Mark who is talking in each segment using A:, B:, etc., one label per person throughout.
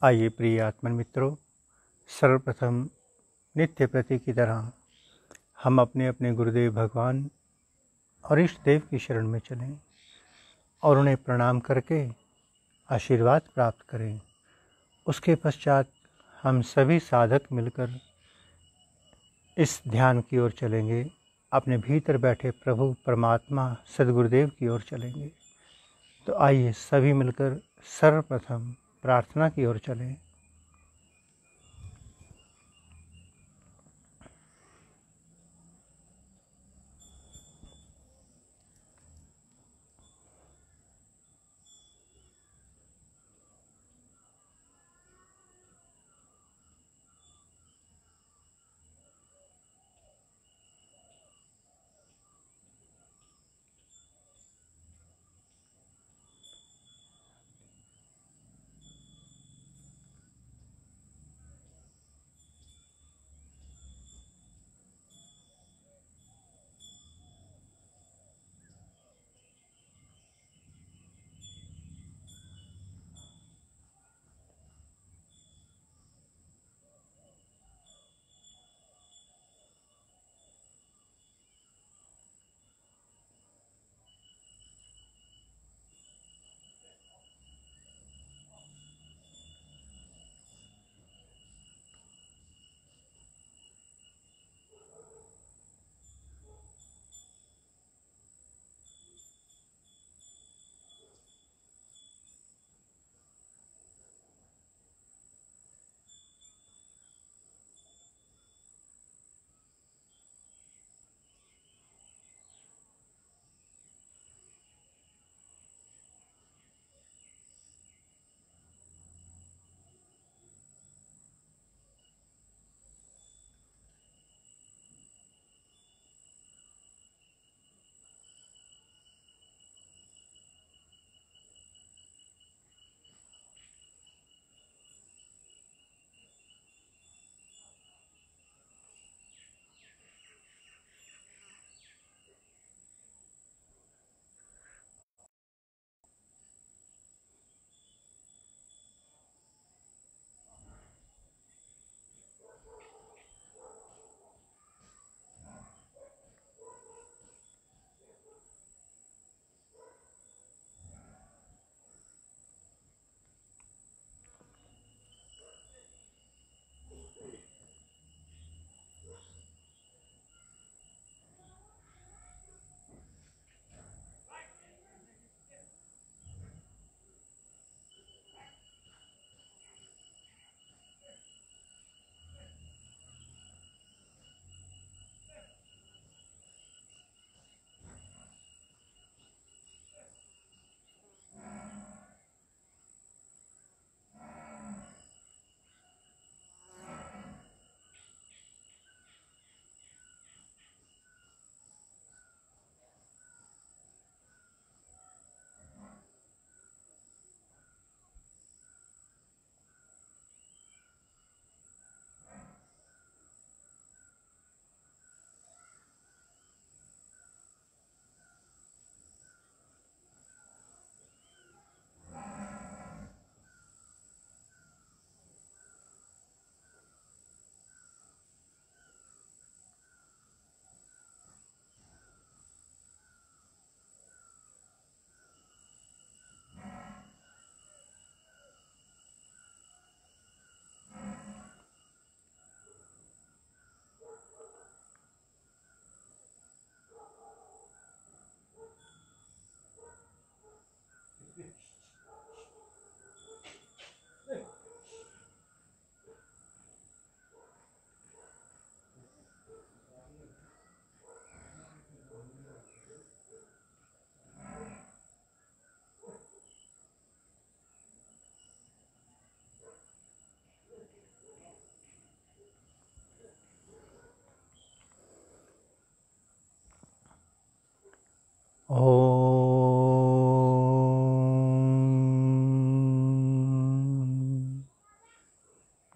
A: आइए प्रिय आत्मन मित्रों, सर्वप्रथम नित्य प्रति की तरह हम अपने अपने गुरुदेव भगवान और इष्ट देव की शरण में चलें और उन्हें प्रणाम करके आशीर्वाद प्राप्त करें। उसके पश्चात हम सभी साधक मिलकर इस ध्यान की ओर चलेंगे, अपने भीतर बैठे प्रभु परमात्मा सद्गुरुदेव की ओर चलेंगे। तो आइए सभी मिलकर सर्वप्रथम प्रार्थना की ओर चलें।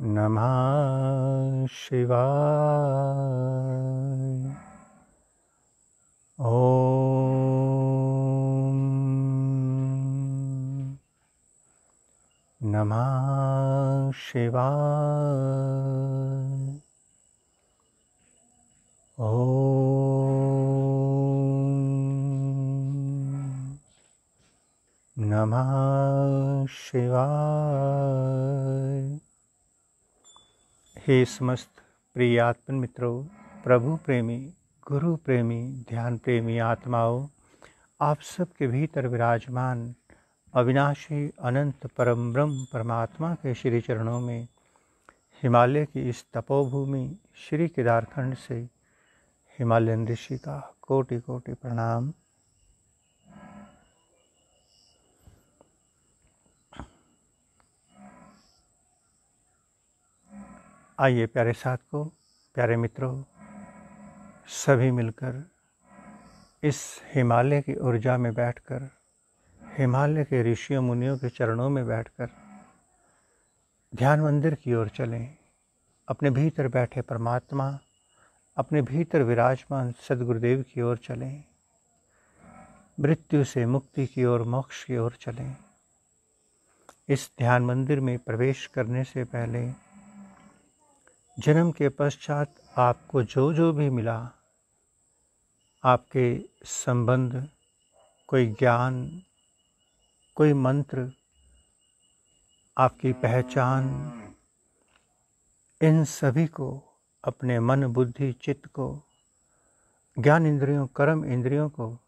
A: नमः शिवाय। नमः शिवाय। ओम नमः शिवाय। हे समस्त प्रिय आत्मन मित्रों, प्रभु प्रेमी, गुरु प्रेमी, ध्यान प्रेमी आत्माओं, आप सबके भीतर विराजमान अविनाशी अनंत परम ब्रह्म परमात्मा के श्री चरणों में हिमालय की इस तपोभूमि श्री केदारखंड से हिमालयन ऋषि का कोटि कोटि प्रणाम। आइए प्यारे साथियों, प्यारे मित्रों, सभी मिलकर इस हिमालय की ऊर्जा में बैठकर, हिमालय के ऋषियों मुनियों के चरणों में बैठकर ध्यान मंदिर की ओर चलें। अपने भीतर बैठे परमात्मा, अपने भीतर विराजमान सद्गुरुदेव की ओर चलें। मृत्यु से मुक्ति की ओर, मोक्ष की ओर चलें। इस ध्यान मंदिर में प्रवेश करने से पहले जन्म के पश्चात आपको जो जो भी मिला, आपके संबंध, कोई ज्ञान, कोई मंत्र, आपकी पहचान, इन सभी को अपने मन, बुद्धि, चित्त को, ज्ञान इंद्रियों, कर्म इंद्रियों को,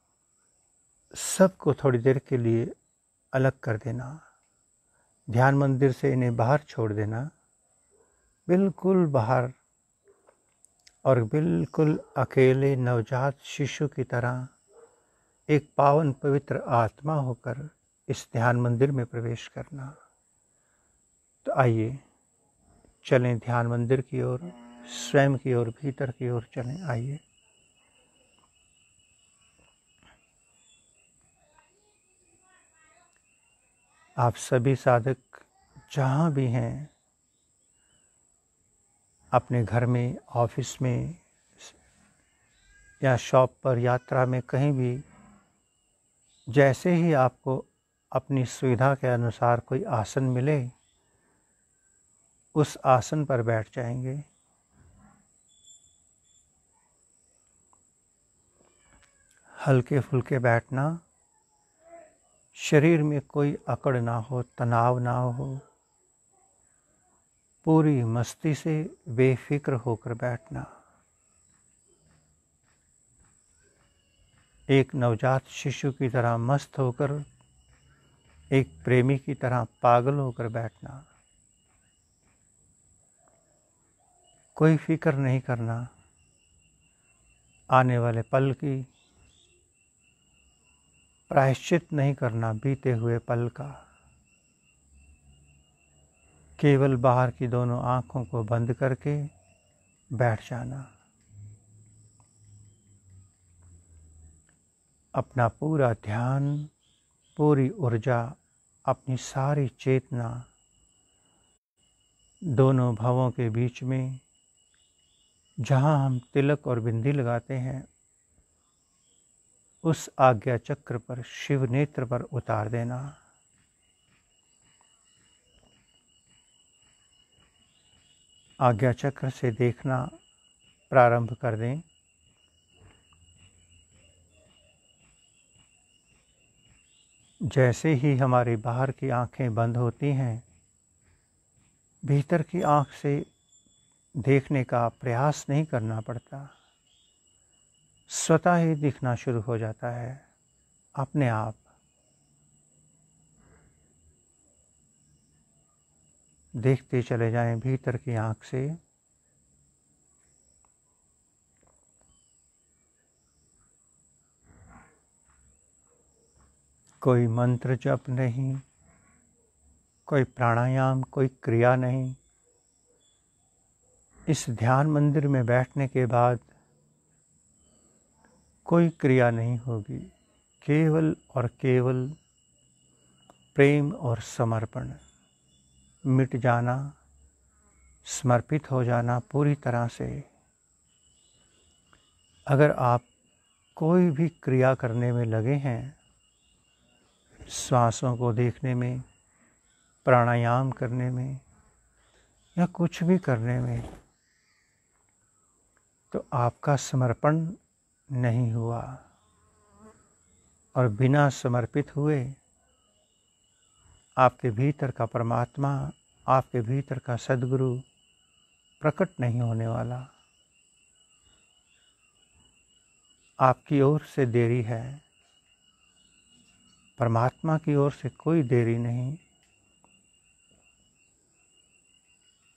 A: सबको थोड़ी देर के लिए अलग कर देना। ध्यान मंदिर से इन्हें बाहर छोड़ देना, बिल्कुल बाहर, और बिल्कुल अकेले नवजात शिशु की तरह एक पावन पवित्र आत्मा होकर इस ध्यान मंदिर में प्रवेश करना। तो आइए चलें ध्यान मंदिर की ओर, स्वयं की ओर, भीतर की ओर चलें। आइए आप सभी साधक जहाँ भी हैं, अपने घर में, ऑफिस में या शॉप पर, यात्रा में, कहीं भी, जैसे ही आपको अपनी सुविधा के अनुसार कोई आसन मिले, उस आसन पर बैठ जाएंगे। हल्के फुल्के बैठना, शरीर में कोई अकड़ ना हो, तनाव ना हो, पूरी मस्ती से बेफिक्र होकर बैठना। एक नवजात शिशु की तरह मस्त होकर, एक प्रेमी की तरह पागल होकर बैठना। कोई फिक्र नहीं करना आने वाले पल की, प्रायश्चित नहीं करना बीते हुए पल का। केवल बाहर की दोनों आँखों को बंद करके बैठ जाना। अपना पूरा ध्यान, पूरी ऊर्जा, अपनी सारी चेतना दोनों भवों के बीच में, जहाँ हम तिलक और बिंदी लगाते हैं, उस आज्ञा चक्र पर, शिव नेत्र पर उतार देना। आज्ञा चक्र से देखना प्रारंभ कर दें। जैसे ही हमारी बाहर की आंखें बंद होती हैं, भीतर की आंख से देखने का प्रयास नहीं करना पड़ता, स्वतः ही दिखना शुरू हो जाता है अपने आप। देखते चले जाएं भीतर की आंख से। कोई मंत्र जप नहीं, कोई प्राणायाम, कोई क्रिया नहीं। इस ध्यान मंदिर में बैठने के बाद कोई क्रिया नहीं होगी, केवल और केवल प्रेम और समर्पण, मिट जाना, समर्पित हो जाना पूरी तरह से। अगर आप कोई भी क्रिया करने में लगे हैं, श्वासों को देखने में, प्राणायाम करने में, या कुछ भी करने में, तो आपका समर्पण नहीं हुआ, और बिना समर्पित हुए आपके भीतर का परमात्मा, आपके भीतर का सद्गुरु प्रकट नहीं होने वाला। आपकी ओर से देरी है, परमात्मा की ओर से कोई देरी नहीं।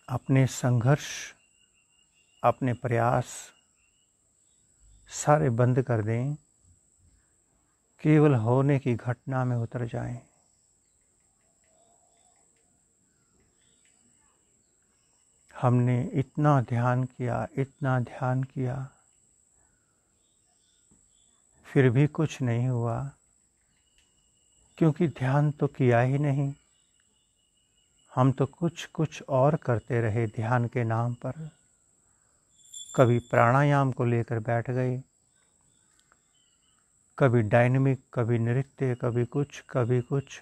A: अपने संघर्ष, अपने प्रयास सारे बंद कर दें, केवल होने की घटना में उतर जाएं। हमने इतना ध्यान किया, इतना ध्यान किया, फिर भी कुछ नहीं हुआ, क्योंकि ध्यान तो किया ही नहीं। हम तो कुछ और करते रहे ध्यान के नाम पर। कभी प्राणायाम को लेकर बैठ गए, कभी डायनेमिक, कभी नृत्य, कभी कुछ।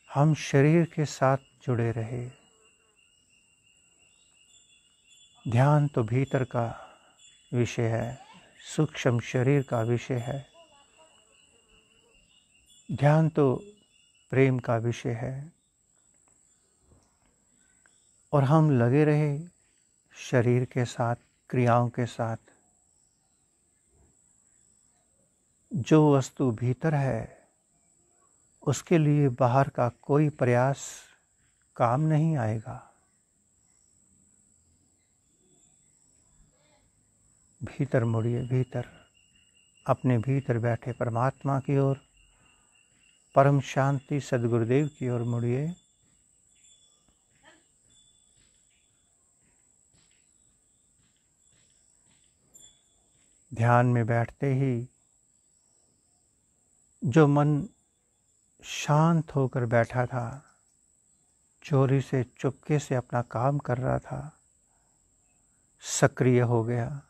A: हम शरीर के साथ जुड़े रहे। ध्यान तो भीतर का विषय है, सूक्ष्म शरीर का विषय है। ध्यान तो प्रेम का विषय है, और हम लगे रहे शरीर के साथ, क्रियाओं के साथ। जो वस्तु भीतर है, उसके लिए बाहर का कोई प्रयास काम नहीं आएगा। भीतर मुड़िए, भीतर, अपने भीतर बैठे परमात्मा की ओर, परम शांति सद्गुरुदेव की ओर मुड़िए। ध्यान में बैठते ही जो मन शांत होकर बैठा था, चोरी से चुपके से अपना काम कर रहा था, सक्रिय हो गया।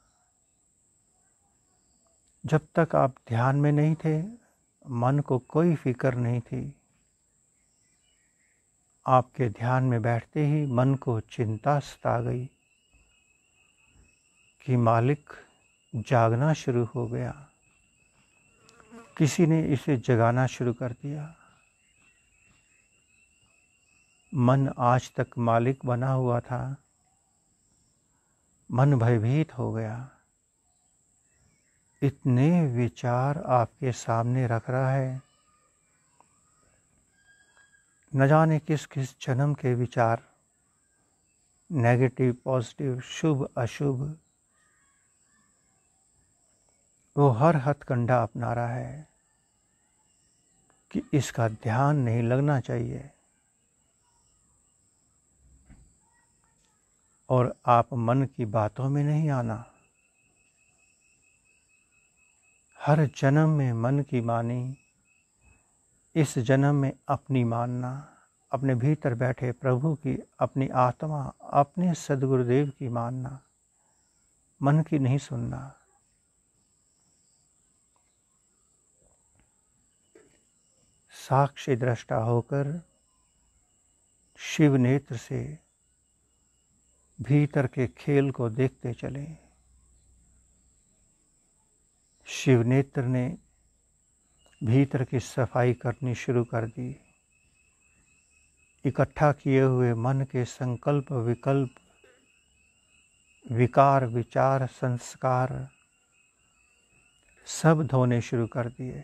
A: जब तक आप ध्यान में नहीं थे, मन को कोई फिक्र नहीं थी। आपके ध्यान में बैठते ही मन को चिंता सता गई कि मालिक जागना शुरू हो गया। किसी ने इसे जगाना शुरू कर दिया। मन आज तक मालिक बना हुआ था, मन भयभीत हो गया। इतने विचार आपके सामने रख रहा है, न जाने किस किस जन्म के विचार, नेगेटिव, पॉजिटिव, शुभ अशुभ, वो हर हथकंडा अपना रहा है कि इसका ध्यान नहीं लगना चाहिए। और आप मन की बातों में नहीं आना। हर जन्म में मन की मानी, इस जन्म में अपनी मानना, अपने भीतर बैठे प्रभु की, अपनी आत्मा, अपने सद्गुरुदेव की मानना, मन की नहीं सुनना। साक्षी दृष्टा होकर शिव नेत्र से भीतर के खेल को देखते चले। शिव नेत्र ने भीतर की सफाई करनी शुरू कर दी। इकट्ठा किए हुए मन के संकल्प, विकल्प, विकार, विचार, संस्कार सब धोने शुरू कर दिए।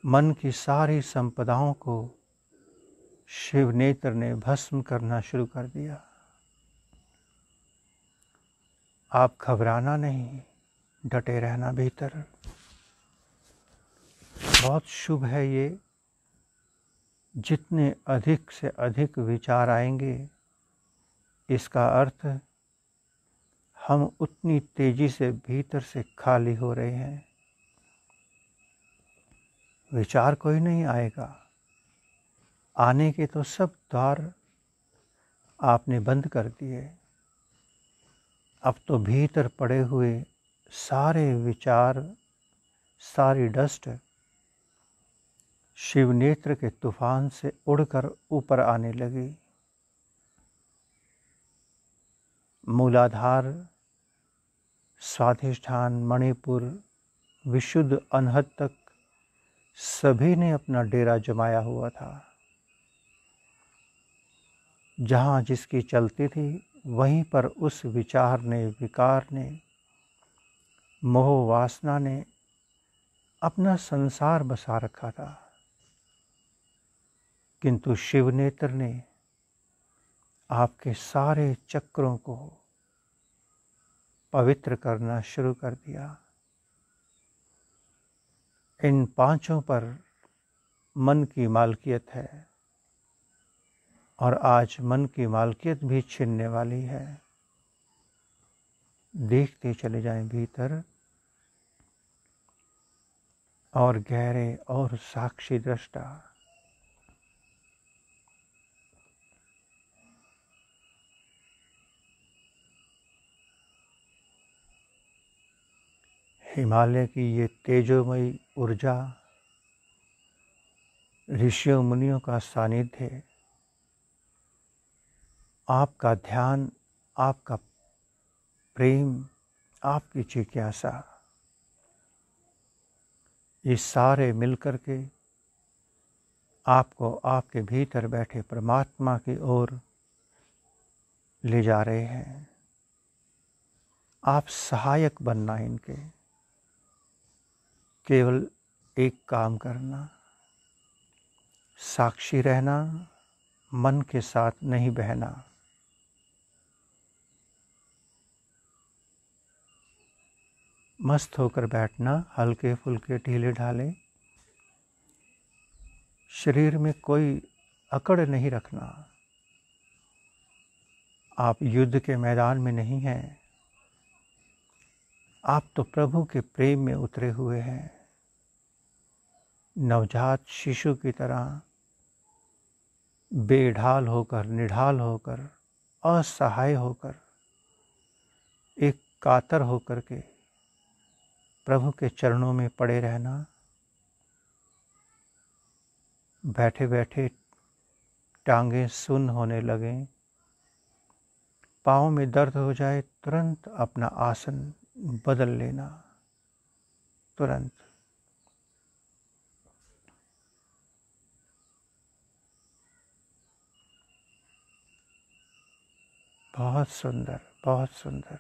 A: मन की सारी संपदाओं को शिव नेत्र ने भस्म करना शुरू कर दिया। आप घबराना नहीं, डटे रहना भीतर। बहुत शुभ है ये। जितने अधिक से अधिक विचार आएंगे, इसका अर्थ हम उतनी तेजी से भीतर से खाली हो रहे हैं। विचार कोई नहीं आएगा, आने के तो सब द्वार आपने बंद कर दिए। अब तो भीतर पड़े हुए सारे विचार, सारी डस्ट शिव नेत्र के तूफान से उड़कर ऊपर आने लगी। मूलाधार, स्वाधिष्ठान, मणिपुर, विशुद्ध अनहद तक सभी ने अपना डेरा जमाया हुआ था। जहाँ जिसकी चलती थी वहीं पर उस विचार ने, विकार ने, मोह वासना ने अपना संसार बसा रखा था। किंतु शिव नेत्र ने आपके सारे चक्रों को पवित्र करना शुरू कर दिया। इन पांचों पर मन की मालकियत है और आज मन की मालकियत भी छीनने वाली है। देखते चले जाएं भीतर और गहरे और साक्षी दृष्टा। हिमालय की ये तेजोमयी ऊर्जा, ऋषियों मुनियों का सानिध्य, आपका ध्यान, आपका प्रेम, आपकी जिज्ञासा, ये सारे मिलकर के आपको आपके भीतर बैठे परमात्मा की ओर ले जा रहे हैं। आप सहायक बनना इनके, केवल एक काम करना, साक्षी रहना, मन के साथ नहीं बहना। मस्त होकर बैठना, हल्के फुल्के ढीले ढाले, शरीर में कोई अकड़ नहीं रखना। आप युद्ध के मैदान में नहीं हैं, आप तो प्रभु के प्रेम में उतरे हुए हैं। नवजात शिशु की तरह बेढाल होकर, निढाल होकर, असहाय होकर, एक कातर होकर के प्रभु के चरणों में पड़े रहना। बैठे बैठे टांगें सुन्न होने लगें, पाँव में दर्द हो जाए, तुरंत अपना आसन बदल लेना, तुरंत। बहुत सुंदर, बहुत सुंदर।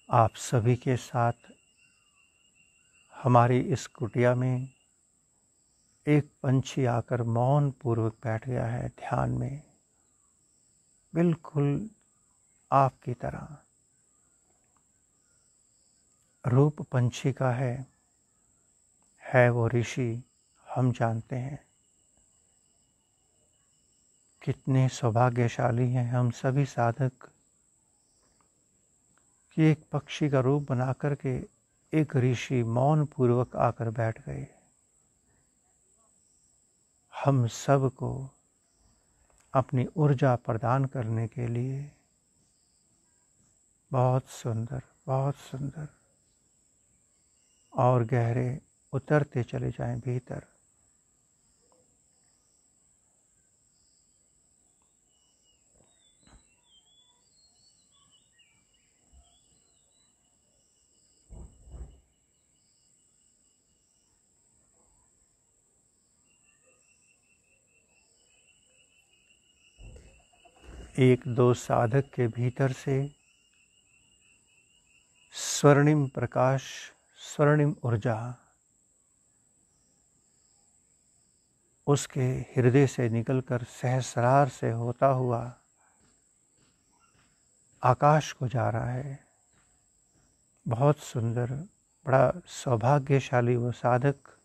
A: आप सभी के साथ हमारी इस कुटिया में एक पंछी आकर मौन पूर्वक बैठ गया है ध्यान में, बिल्कुल आपकी तरह। रूप पंछी का है वो ऋषि, हम जानते हैं। कितने सौभाग्यशाली हैं हम सभी साधक कि एक पक्षी का रूप बना करके एक ऋषि मौन पूर्वक आकर बैठ गए। हम सब को अपनी ऊर्जा प्रदान करने के लिए। बहुत सुंदर, बहुत सुंदर। और गहरे उतरते चले जाएं भीतर। एक दो साधक के भीतर से स्वर्णिम प्रकाश, स्वर्णिम ऊर्जा उसके हृदय से निकलकर सहस्रार से होता हुआ आकाश को जा रहा है। बहुत सुंदर, बड़ा सौभाग्यशाली वो साधक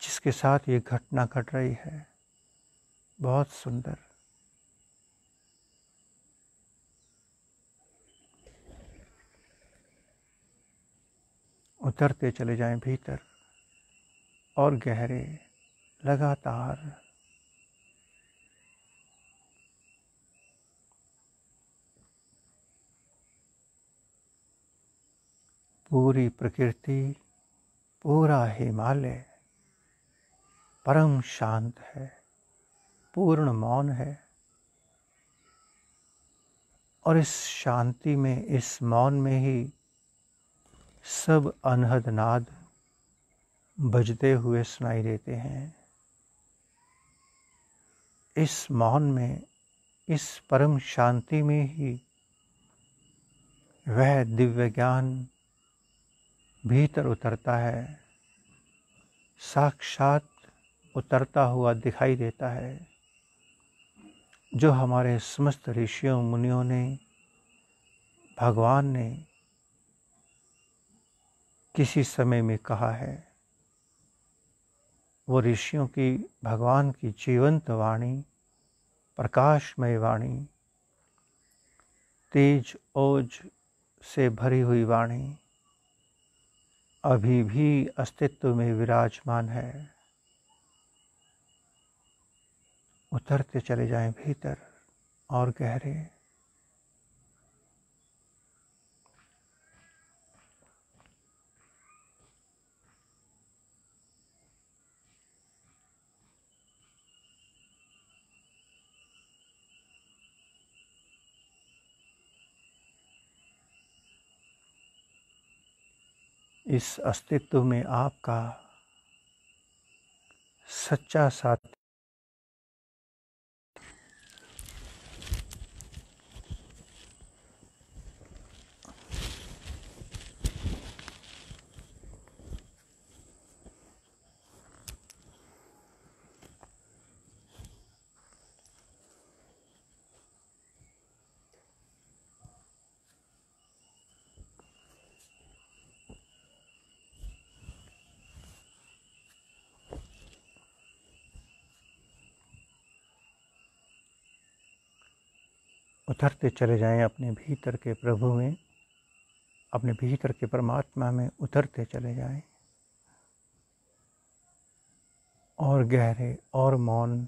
A: जिसके साथ ये घटना घट रही है। बहुत सुंदर। उतरते चले जाएं भीतर और गहरे, लगातार। पूरी प्रकृति, पूरा हिमालय परम शांत है, पूर्ण मौन है। और इस शांति में, इस मौन में ही सब अनहद नाद बजते हुए सुनाई देते हैं। इस मौन में, इस परम शांति में ही वह दिव्य ज्ञान भीतर उतरता है, साक्षात उतरता हुआ दिखाई देता है, जो हमारे समस्त ऋषियों मुनियों ने, भगवान ने किसी समय में कहा है। वो ऋषियों की, भगवान की जीवंत वाणी, प्रकाशमय वाणी, तेज ओज से भरी हुई वाणी अभी भी अस्तित्व में विराजमान है। उतरते चले जाएं भीतर और गहरे। इस अस्तित्व में आपका सच्चा साथ उतरते चले जाएं अपने भीतर के प्रभु में, अपने भीतर के परमात्मा में उतरते चले जाएं और गहरे और मौन।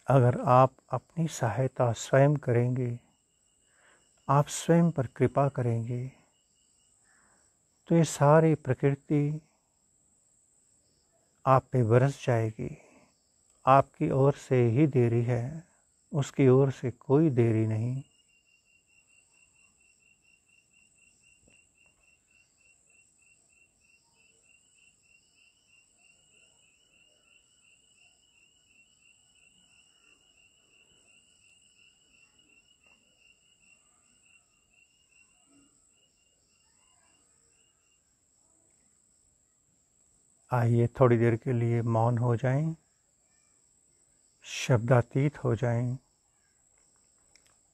A: अगर आप अपनी सहायता स्वयं करेंगे, आप स्वयं पर कृपा करेंगे, तो ये सारी प्रकृति आप पे बरस जाएगी। आपकी ओर से ही देरी है, उसकी ओर से कोई देरी नहीं। आइए थोड़ी देर के लिए मौन हो जाएं, शब्दातीत हो जाएं,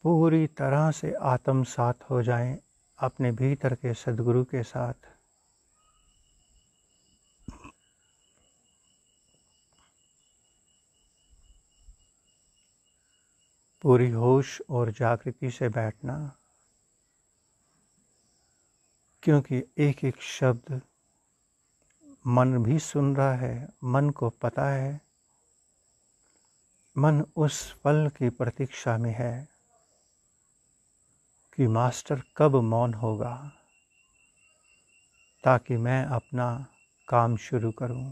A: पूरी तरह से आत्मसात हो जाएं अपने भीतर के सद्गुरु के साथ। पूरी होश और जागृति से बैठना, क्योंकि एक एक शब्द मन भी सुन रहा है। मन को पता है, मन उस पल की प्रतीक्षा में है कि मास्टर कब मौन होगा, ताकि मैं अपना काम शुरू करूं।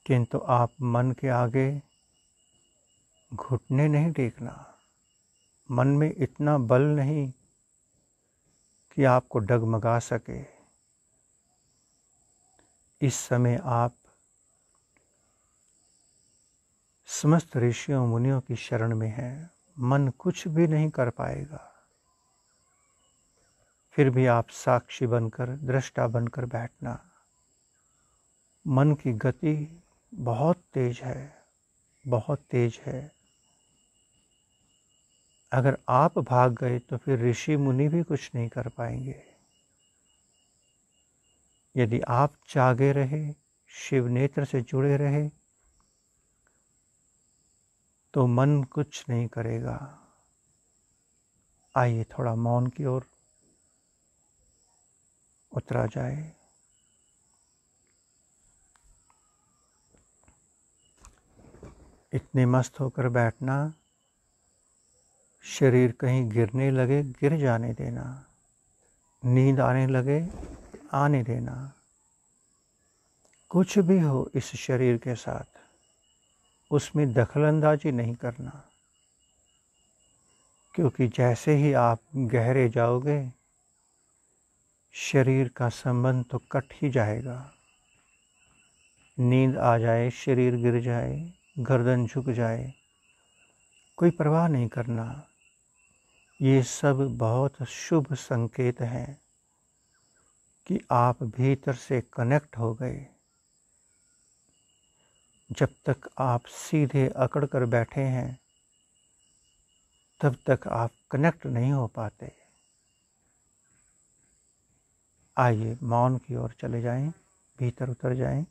A: किंतु आप मन के आगे घुटने नहीं टेकना। मन में इतना बल नहीं कि आपको डगमगा सके। इस समय आप समस्त ऋषियों मुनियों की शरण में हैं। मन कुछ भी नहीं कर पाएगा। फिर भी आप साक्षी बनकर, दृष्टा बनकर बैठना। मन की गति बहुत तेज है, बहुत तेज है। अगर आप भाग गए तो फिर ऋषि मुनि भी कुछ नहीं कर पाएंगे। यदि आप जागे रहे, शिव नेत्र से जुड़े रहे, तो मन कुछ नहीं करेगा। आइए थोड़ा मौन की ओर उतरा जाए। इतने मस्त होकर बैठना, शरीर कहीं गिरने लगे गिर जाने देना, नींद आने लगे आने देना। कुछ भी हो इस शरीर के साथ, उसमें दखलंदाजी नहीं करना, क्योंकि जैसे ही आप गहरे जाओगे शरीर का संबंध तो कट ही जाएगा। नींद आ जाए, शरीर गिर जाए, गर्दन झुक जाए, कोई परवाह नहीं करना। ये सब बहुत शुभ संकेत हैं कि आप भीतर से कनेक्ट हो गए। जब तक आप सीधे अकड़ कर बैठे हैं तब तक आप कनेक्ट नहीं हो पाते। आइए मौन की ओर चले जाएं, भीतर उतर जाएं।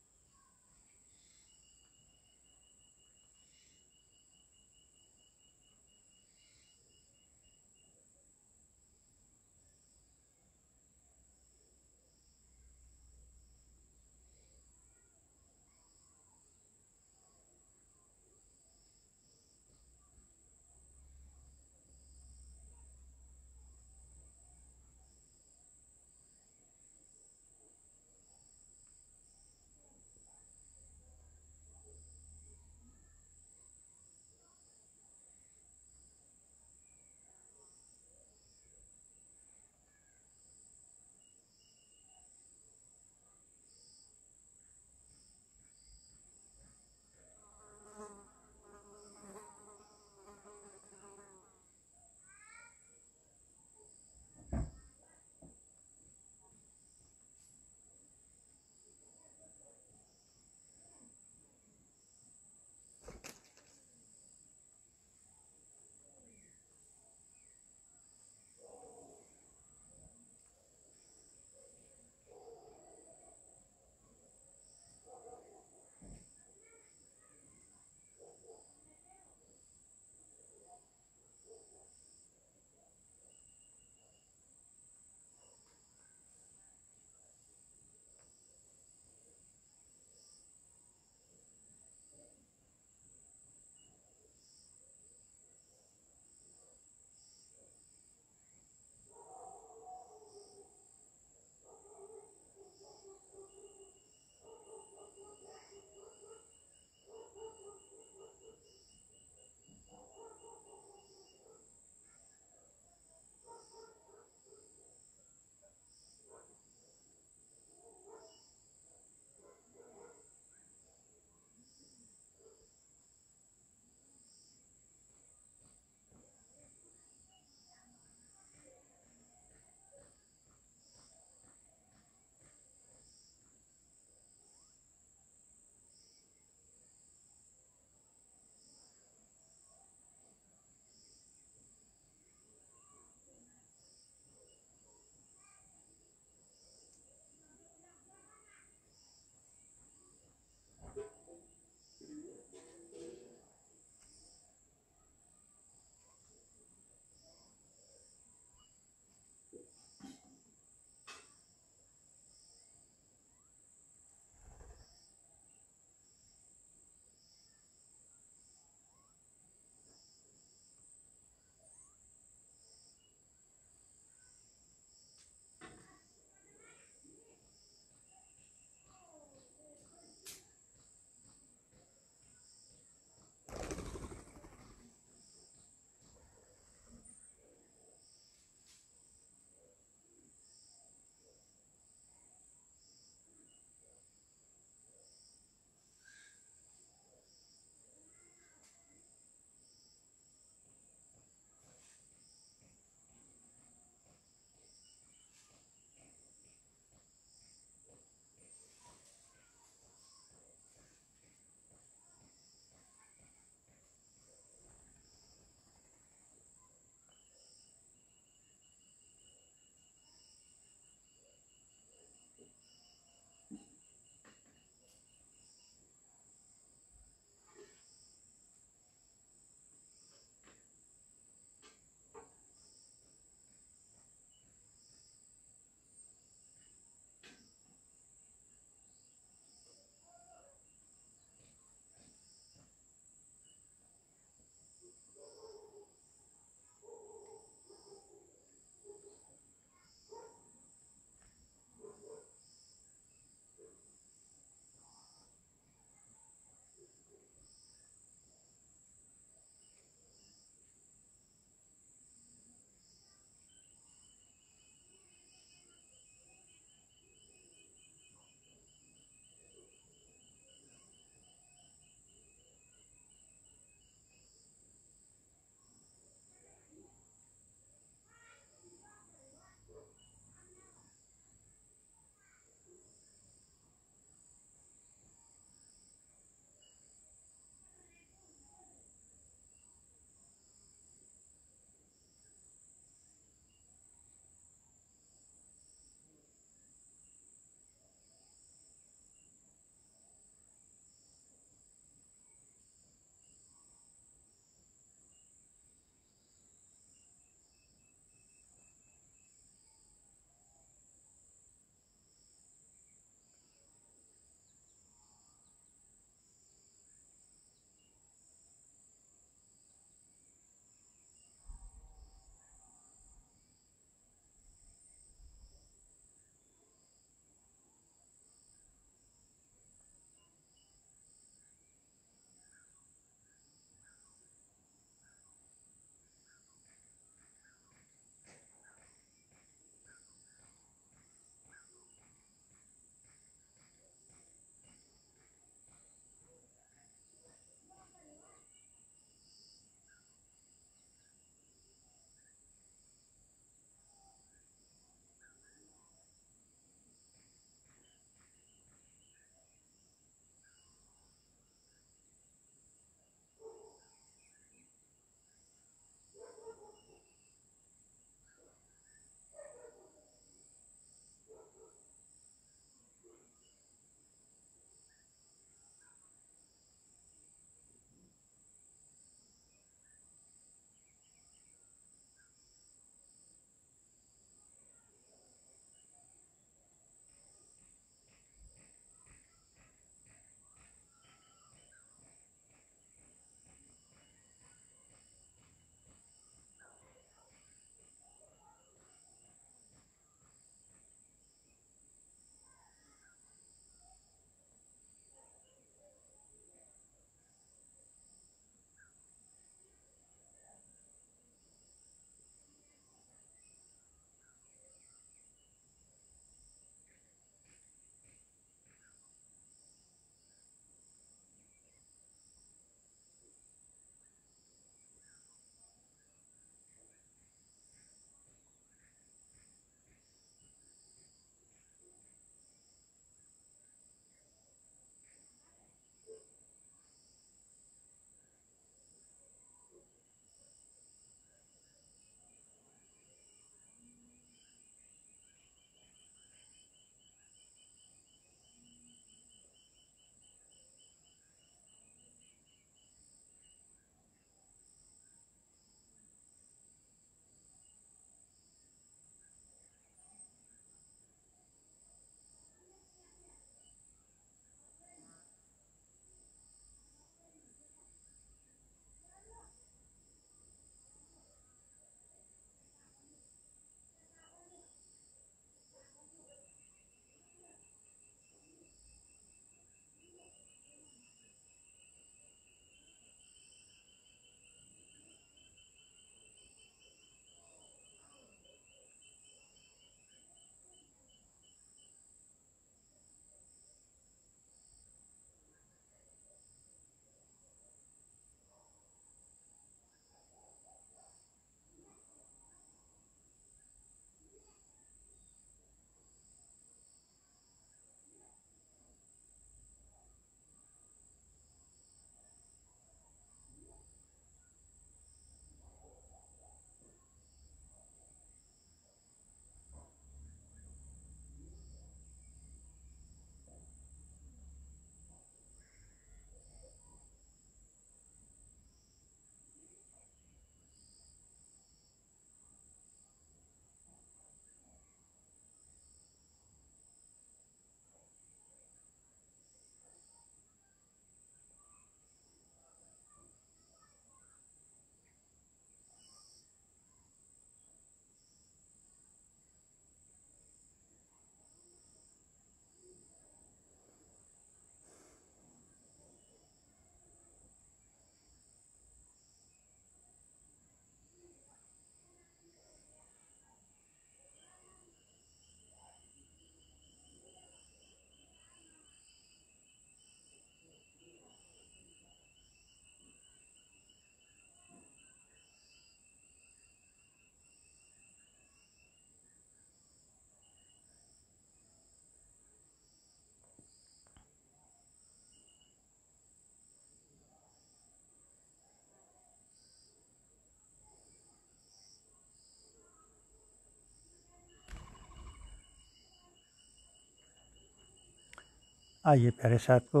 A: आइए प्यारे साथ को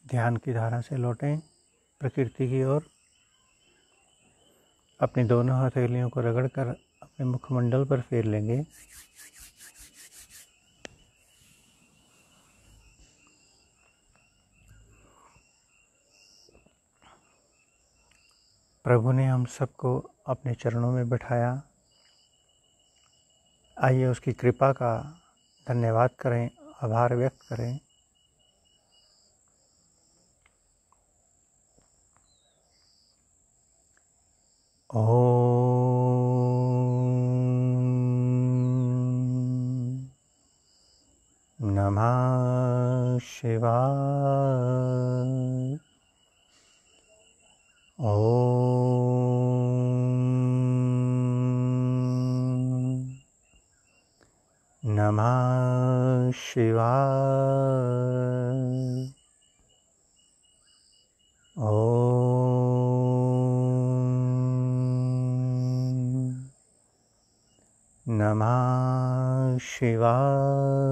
A: ध्यान की धारा से लौटें प्रकृति की ओर। अपनी दोनों हथेलियों को रगड़कर अपने मुखमंडल पर फेर लेंगे। प्रभु ने हम सबको अपने चरणों में बैठाया। आइए उसकी कृपा का धन्यवाद करें, आभार व्यक्त करें। ओम नमः शिवाय। ओम नमः शिवाय। नमः शिवाय।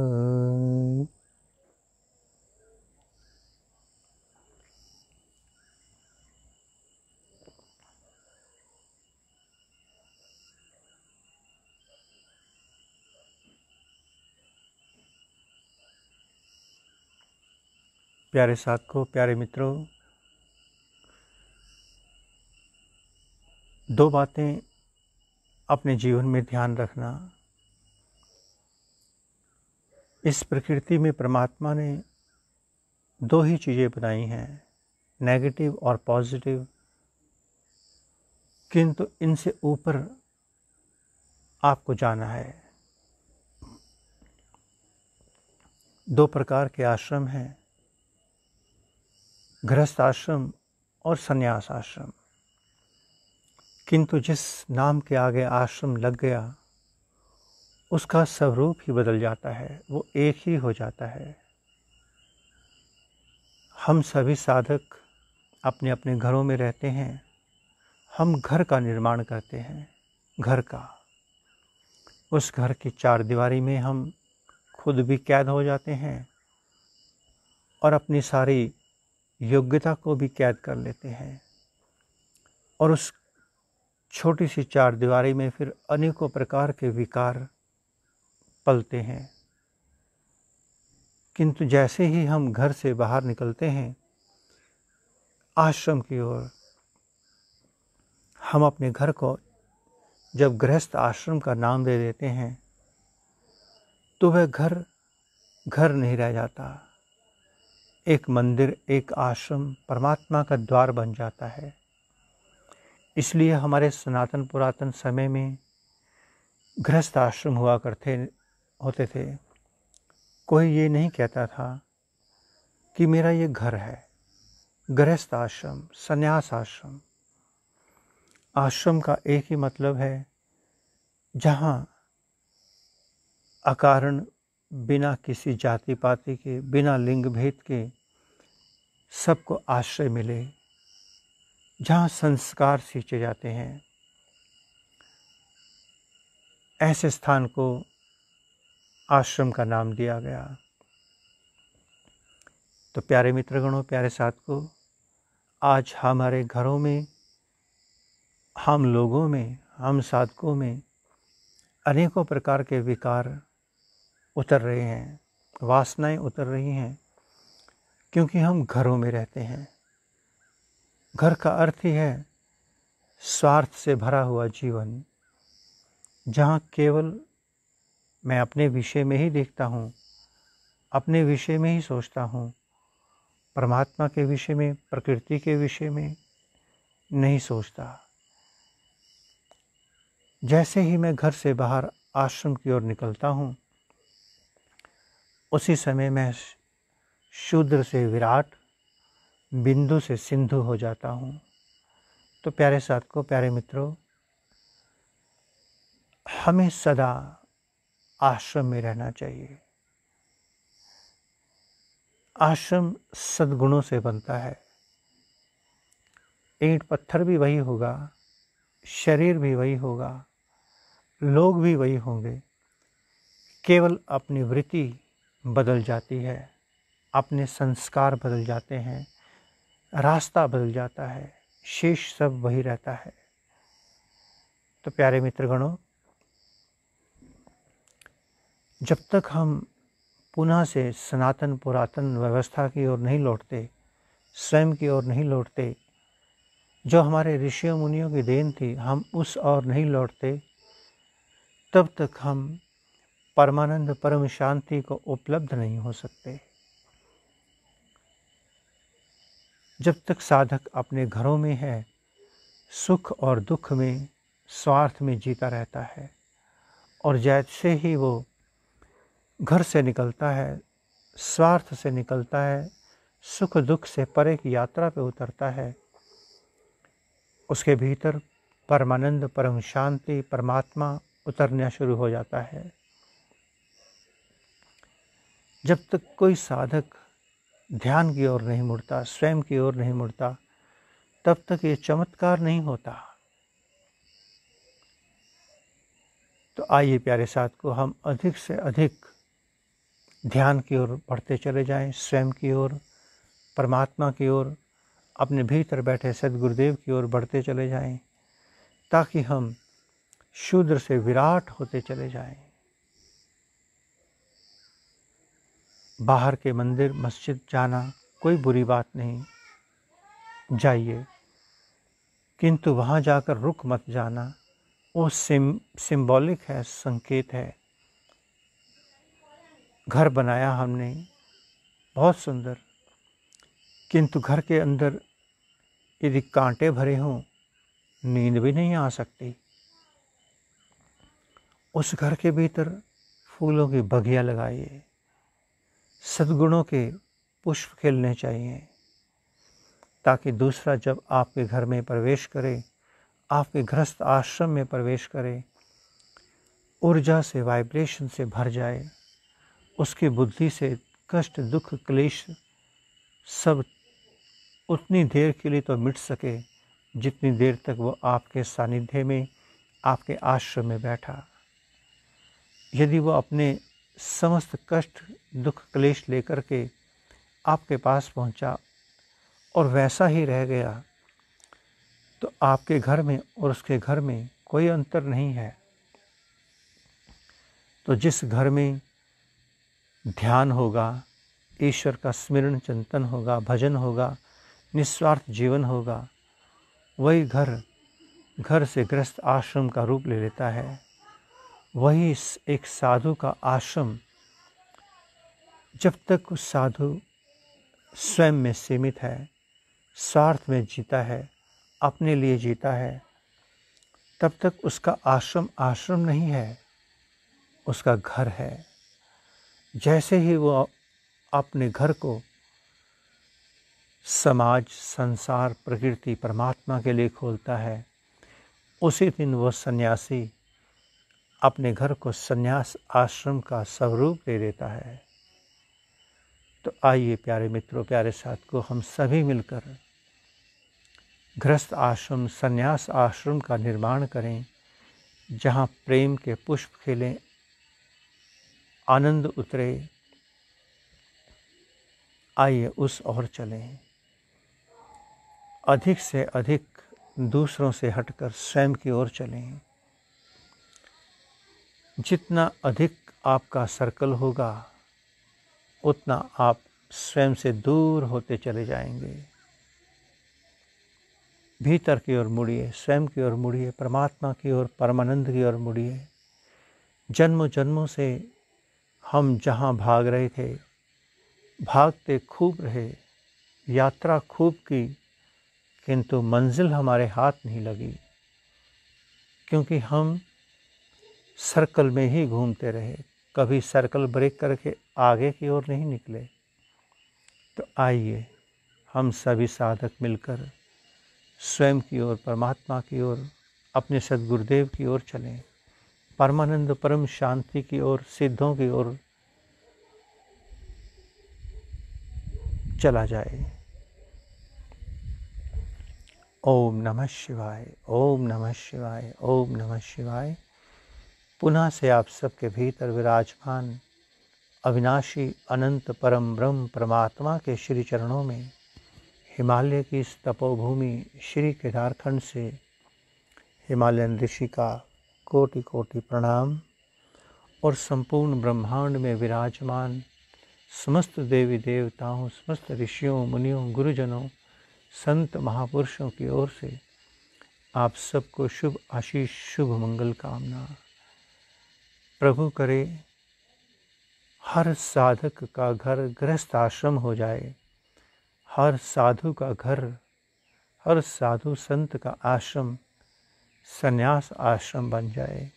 A: प्यारे साथियों, प्यारे मित्रों, दो बातें अपने जीवन में ध्यान रखना। इस प्रकृति में परमात्मा ने दो ही चीज़ें बनाई हैं, नेगेटिव और पॉजिटिव, किंतु इनसे ऊपर आपको जाना है। दो प्रकार के आश्रम हैं, गृहस्थ आश्रम और संन्यास आश्रम। किंतु जिस नाम के आगे आश्रम लग गया उसका स्वरूप ही बदल जाता है, वो एक ही हो जाता है। हम सभी साधक अपने अपने घरों में रहते हैं। हम घर का निर्माण करते हैं, घर का। उस घर की चार दीवारी में हम खुद भी कैद हो जाते हैं और अपनी सारी योग्यता को भी कैद कर लेते हैं। और उस छोटी सी चार दीवारी में फिर अनेकों प्रकार के विकार पलते हैं। किंतु जैसे ही हम घर से बाहर निकलते हैं आश्रम की ओर, हम अपने घर को जब गृहस्थ आश्रम का नाम दे देते हैं तो वह घर घर नहीं रह जाता। एक मंदिर, एक आश्रम परमात्मा का द्वार बन जाता है। इसलिए हमारे सनातन पुरातन समय में गृहस्थ आश्रम हुआ होते थे। कोई ये नहीं कहता था कि मेरा ये घर है। गृहस्थ आश्रम, संन्यास आश्रम। आश्रम का एक ही मतलब है जहाँ अकारण, बिना किसी जाति पाति के, बिना लिंग भेद के सबको आश्रय मिले, जहाँ संस्कार सींचे जाते हैं। ऐसे स्थान को आश्रम का नाम दिया गया। तो प्यारे मित्रगणों, प्यारे साथियों, आज हमारे घरों में, हम लोगों में, हम साधकों में अनेकों प्रकार के विकार उतर रहे हैं, वासनाएं उतर रही हैं, क्योंकि हम घरों में रहते हैं। घर का अर्थ ही है स्वार्थ से भरा हुआ जीवन, जहाँ केवल मैं अपने विषय में ही देखता हूँ, अपने विषय में ही सोचता हूँ, परमात्मा के विषय में, प्रकृति के विषय में नहीं सोचता। जैसे ही मैं घर से बाहर आश्रम की ओर निकलता हूँ उसी समय मैं शूद्र से विराट, बिंदु से सिंधु हो जाता हूँ। तो प्यारे साथियों, प्यारे मित्रों, हमें सदा आश्रम में रहना चाहिए। आश्रम सद्गुणों से बनता है। ईंट पत्थर भी वही होगा, शरीर भी वही होगा, लोग भी वही होंगे, केवल अपनी वृत्ति बदल जाती है। अपने संस्कार बदल जाते हैं, रास्ता बदल जाता है, शेष सब वही रहता है। तो प्यारे मित्रगणों, जब तक हम पुनः से सनातन पुरातन व्यवस्था की ओर नहीं लौटते, स्वयं की ओर नहीं लौटते, जो हमारे ऋषियों मुनियों की देन थी, हम उस ओर नहीं लौटते, तब तक हम परमानंद परम शांति को उपलब्ध नहीं हो सकते। जब तक साधक अपने घरों में है, सुख और दुख में, स्वार्थ में जीता रहता है, और जैसे ही वो घर से निकलता है, स्वार्थ से निकलता है, सुख दुख से परे की यात्रा पे उतरता है, उसके भीतर परमानंद परम शांति परमात्मा उतरना शुरू हो जाता है। जब तक कोई साधक ध्यान की ओर नहीं मुड़ता, स्वयं की ओर नहीं मुड़ता, तब तक ये चमत्कार नहीं होता। तो आइए प्यारे साथ को हम अधिक से अधिक ध्यान की ओर बढ़ते चले जाएं, स्वयं की ओर, परमात्मा की ओर, अपने भीतर बैठे सद्गुरुदेव की ओर बढ़ते चले जाएं, ताकि हम शूद्र से विराट होते चले जाएं। बाहर के मंदिर मस्जिद जाना कोई बुरी बात नहीं, जाइए, किंतु वहाँ जाकर रुक मत जाना। वो सिंबॉलिक है, संकेत है। घर बनाया हमने बहुत सुंदर, किंतु घर के अंदर यदि कांटे भरे हों, नींद भी नहीं आ सकती। उस घर के भीतर फूलों की बगिया लगाइए, सद्गुणों के पुष्प खिलने चाहिए, ताकि दूसरा जब आपके घर में प्रवेश करे, आपके गृहस्थ आश्रम में प्रवेश करे, ऊर्जा से, वाइब्रेशन से भर जाए, उसकी बुद्धि से कष्ट दुख क्लेश सब उतनी देर के लिए तो मिट सके जितनी देर तक वो आपके सानिध्य में, आपके आश्रम में बैठा। यदि वो अपने समस्त कष्ट दुख क्लेश लेकर के आपके पास पहुंचा और वैसा ही रह गया, तो आपके घर में और उसके घर में कोई अंतर नहीं है। तो जिस घर में ध्यान होगा, ईश्वर का स्मरण चिंतन होगा, भजन होगा, निस्वार्थ जीवन होगा, वही घर से गृहस्थ आश्रम का रूप ले लेता है। वही एक साधु का आश्रम, जब तक उस साधु स्वयं में सीमित है, स्वार्थ में जीता है, अपने लिए जीता है, तब तक उसका आश्रम आश्रम नहीं है, उसका घर है। जैसे ही वो अपने घर को समाज, संसार, प्रकृति, परमात्मा के लिए खोलता है, उसी दिन वो सन्यासी अपने घर को सन्यास आश्रम का स्वरूप दे देता है। तो आइए प्यारे मित्रों, प्यारे साथ को हम सभी मिलकर गृहस्थ आश्रम, सन्यास आश्रम का निर्माण करें, जहाँ प्रेम के पुष्प खिलें, आनंद उतरे। आइए उस ओर चलें, अधिक से अधिक दूसरों से हटकर स्वयं की ओर चलें। जितना अधिक आपका सर्कल होगा, उतना आप स्वयं से दूर होते चले जाएंगे। भीतर की ओर मुड़िए, स्वयं की ओर मुड़िए, परमात्मा की ओर, परमानंद की ओर मुड़िए। जन्मों जन्मों से हम जहाँ भाग रहे थे, भागते खूब रहे, यात्रा खूब की, किंतु मंजिल हमारे हाथ नहीं लगी, क्योंकि हम सर्कल में ही घूमते रहे, कभी सर्कल ब्रेक करके आगे की ओर नहीं निकले। तो आइए हम सभी साधक मिलकर स्वयं की ओर, परमात्मा की ओर, अपने सद्गुरुदेव की ओर चलें, परमानंद परम शांति की ओर, सिद्धों की ओर चला जाए। ओम नमः शिवाय, ओम नमः शिवाय, ओम नमः शिवाय। पुनः से आप सबके भीतर विराजमान अविनाशी अनंत परम ब्रह्म परमात्मा के श्री चरणों में हिमालय की इस तपोभूमि श्री केदारखंड से हिमालयन ऋषि का कोटि कोटि प्रणाम और संपूर्ण ब्रह्मांड में विराजमान समस्त देवी देवताओं, समस्त ऋषियों, मुनियों, गुरुजनों, संत महापुरुषों की ओर से आप सबको शुभ आशीष, शुभ मंगल कामना। प्रभु करे हर साधक का घर गृहस्थ आश्रम हो जाए, हर साधु का घर, हर साधु संत का आश्रम संन्यास आश्रम बन जाए।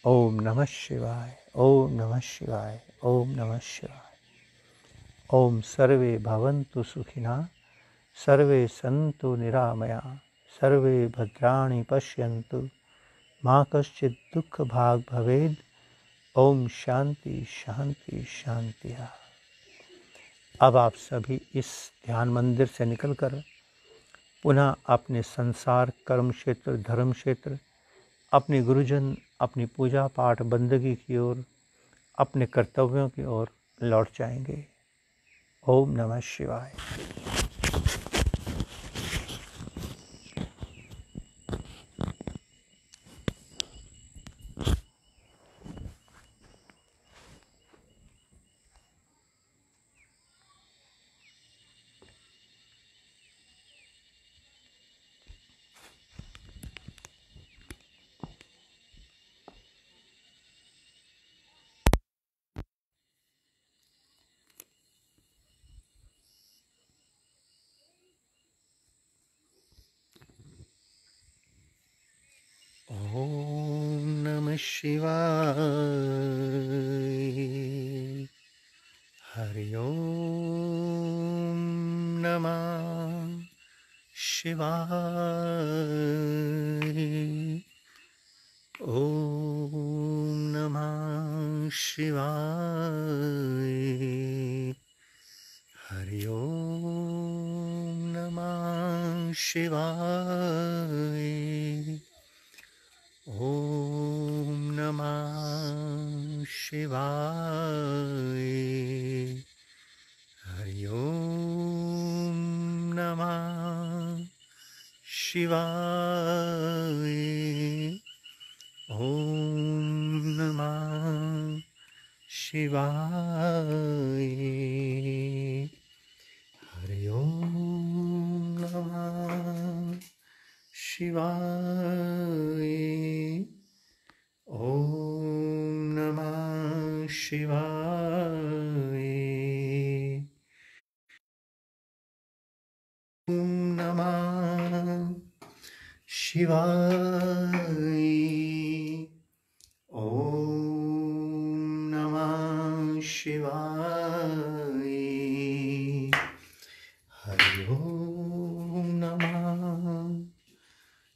A: ओम नमः शिवाय, ओम नमः शिवाय, ओम नमः शिवाय। ओम सर्वे भवन्तु सुखिनः, सर्वे सन्तु निरामया, सर्वे भद्राणि पश्यन्तु, मा कश्चित् दुःखभाग् भवेत्। ओम शांति शांति शांति। अब आप सभी इस ध्यान मंदिर से निकलकर पुनः अपने संसार, कर्म क्षेत्र, धर्म क्षेत्र, अपने गुरुजन, अपनी पूजा पाठ बंदगी की ओर, अपने कर्तव्यों की ओर लौट जाएंगे। ओम नमः शिवाय। ओम नमः शिवाय। हरि ओम नमः शिवाय। ओम नमः शिवाय। हरि ओम नमः शिवाय। ओम नमः शिवाय। हरि ओम नमः शिवाय। ओम नमः शिवाय। हरि ओम नमः शिवाय। ओम नमः शिवाय। ओम नमः शिवाय। ओम नमः शिवाय। हरि ओम नमः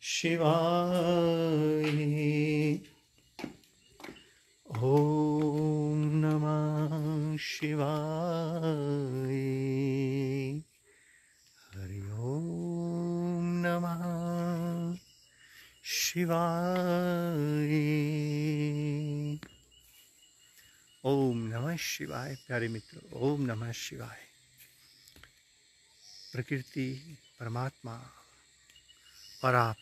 A: शिवाय। ओम नमः शिवाय। हरि ओम नमः शिवाय। ओम नमः शिवाय। प्यारे मित्रों, ओम नमः शिवाय। प्रकृति, परमात्मा और आप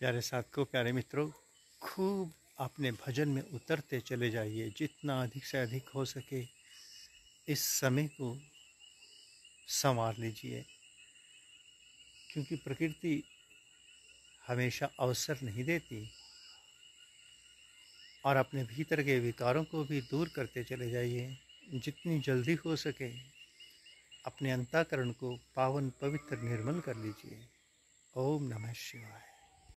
A: प्यारे साथियों, प्यारे मित्रों, खूब अपने भजन में उतरते चले जाइए। जितना अधिक से अधिक हो सके इस समय को संवार लीजिए, क्योंकि प्रकृति हमेशा अवसर नहीं देती। और अपने भीतर के विकारों को भी दूर करते चले जाइए। जितनी जल्दी हो सके अपने अंतःकरण को पावन, पवित्र, निर्मल कर लीजिए। ओम नमः शिवाय।